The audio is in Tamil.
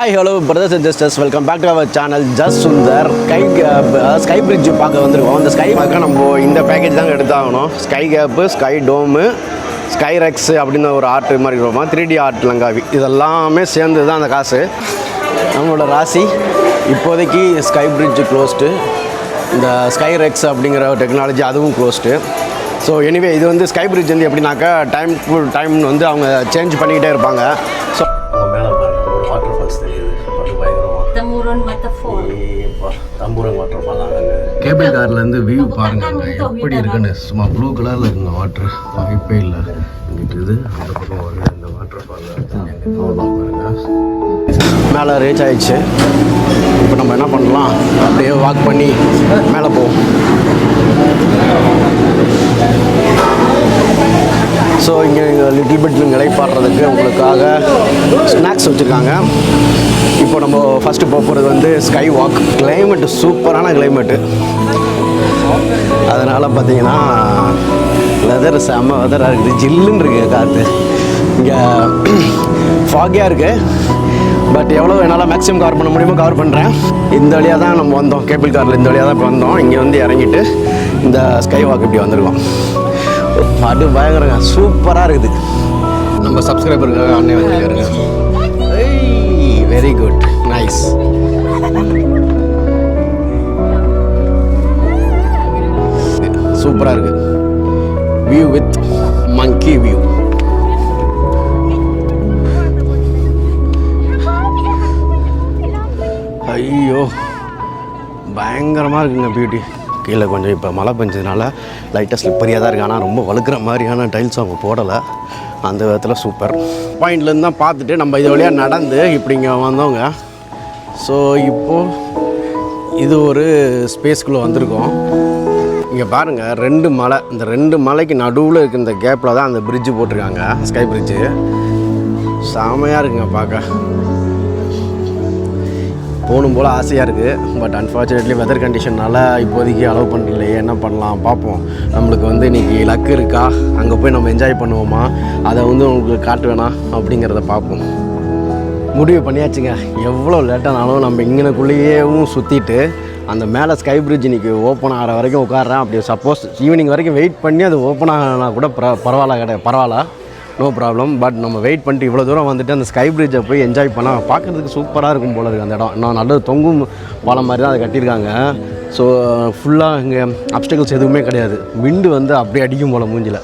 Hi, hello brothers and sisters, welcome back to our channel Just Sundar. Sky Bridge பார்க்க வந்திருக்கோம். இந்த ஸ்கை பார்க்க நம்ம இந்த பேக்கேஜ் தான் எடுத்தாகணும். Sky cap, sky dome, sky rex அப்படின்னு ஒரு ஆர்ட் மாதிரி இருக்குமா, 3D ஆர்ட் லங்காவி, இதெல்லாமே சேர்ந்து தான் அந்த காசு. நம்மளோட ராசி இப்போதைக்கு ஸ்கை பிரிட்ஜ் க்ளோஸ்டு, இந்த ஸ்கை ரெக்ஸ் அப்படிங்கிற டெக்னாலஜி அதுவும் க்ளோஸ்டு. ஸோ எனிவே இது வந்து ஸ்கை பிரிட்ஜ் வந்து எப்படின்னாக்கா டைம் வந்து அவங்க சேஞ்ச் பண்ணிக்கிட்டே இருப்பாங்க. ஸோ மேலே பாருங்கள் ஒரு வாட்டர் ஃபால்ஸ் தெரியுது, அது பயங்கரமாக தம்பூரன் வாட்டர் ஃபால். கேபிள் கார்லேருந்து வியூ பாருங்கள் எப்படி இருக்குன்னு. சும்மா ப்ளூ கலரில் இருக்குங்க வாட்டர், வாய்ப்பே இல்லை. இங்கிட்டு இது அந்த பக்கம் வருது இந்த வாட்டர் ஃபாலில் பாருங்கள். மேலே ரீச் ஆகிடுச்சு. இப்போ நம்ம என்ன பண்ணலாம், அப்படியே வாக் பண்ணி மேலே போவோம். ஸோ இங்கே லிட்டில் பிட் இளைப்பாடுறதுக்கு உங்களுக்காக ஸ்நாக்ஸ் வச்சுருக்காங்க. இப்போ நம்ம ஃபஸ்ட்டு போகிறது வந்து ஸ்கை வாக். கிளைமேட்டு சூப்பரான கிளைமேட்டு, அதனால் பார்த்தீங்கன்னா வெதர் செம்ம வெதராக இருக்குது, ஜில்லுன்னு இருக்குது காற்று. இங்கே ஃபாகியாக இருக்குது, பட் எவ்வளோ என்னால் மேக்ஸிமம் கவர் பண்ண முடியுமோ கவர் பண்ணுறேன். இந்த வழியாக தான் நம்ம வந்தோம், கேபிள் காரில் இந்த வழியாக தான் இப்போ வந்தோம். இங்கே வந்து இறங்கிட்டு இந்த ஸ்கை வாக் இப்படி வந்திருக்கோம். அது பயங்கரங்க, சூப்பராக இருக்குது. நம்ம சப்ஸ்கிரைபருக்காக அண்ணே வந்துருக்காருங்க. Very good, nice. சூப்பராக இருக்குது வியூ வித் மங்கி வியூ. ஐயோ பயங்கரமாக இருக்குங்க பியூட்டி. கீழே கொஞ்சம் இப்போ மழை பெஞ்சதுனால லைட்டாக ஸ்லிப்பரியாக தான் இருக்குது, ஆனால் ரொம்ப வழுக்கிற மாதிரியான டைல்ஸ் அவங்க போடலை. அந்த விதத்தில் சூப்பர். பாயிண்ட்லேருந்து தான் பார்த்துட்டு நம்ம இது வழியாக நடந்து இப்படி இங்கே வந்தோங்க. ஸோ இப்போது இது ஒரு ஸ்பேஸ்க்குள்ளே வந்திருக்கோம். இங்கே பாருங்கள், 2 மலை, இந்த 2 மலைக்கு நடுவில் இருக்க இந்த கேப்பில் தான் அந்த பிரிட்ஜு போட்டிருக்காங்க, ஸ்கை பிரிட்ஜு. செமையாக இருக்குங்க பார்க்க, போகணும் போல் ஆசையாக இருக்குது. பட் அன்ஃபார்ச்சுனேட்லி வெதர் கண்டிஷனால் இப்போதைக்கு அலோவ் பண்ணலையே. என்ன பண்ணலாம் பார்ப்போம். நம்மளுக்கு வந்து இன்றைக்கி லக்கு இருக்கா, அங்கே போய் நம்ம என்ஜாய் பண்ணுவோமா, அதை வந்து உங்களுக்கு காட்டுவேனா அப்படிங்கிறத பார்ப்போம். முடிவு பண்ணியாச்சுங்க. எவ்வளோ லேட்டானாலும் நம்ம இங்கனக்குள்ளேயேவும் சுற்றிட்டு அந்த மேலே ஸ்கை பிரிட்ஜ் இன்றைக்கி ஓப்பன் ஆகிற வரைக்கும் உட்காடுறேன். அப்படி சப்போஸ் ஈவினிங் வரைக்கும் வெயிட் பண்ணி அது ஓப்பன் ஆகினா கூட பரவாயில்ல, நோ ப்ராப்ளம். பட் நம்ம வெயிட் பண்ணிட்டு இவ்வளோ தூரம் வந்துட்டு அந்த ஸ்கை பிரிட்ஜை போய் என்ஜாய் பண்ணால் பார்க்குறதுக்கு சூப்பராக இருக்கும் போல இருக்குது. அந்த இடம் இன்னும் நல்லது தொங்கும் பாலம் மாதிரி தான் அதை கட்டியிருக்காங்க. ஸோ ஃபுல்லாக இங்கே அப்டக்கிள்ஸ் எதுவுமே கிடையாது. விண்டு வந்து அப்படியே அடிக்கும் போல் மூஞ்சில்.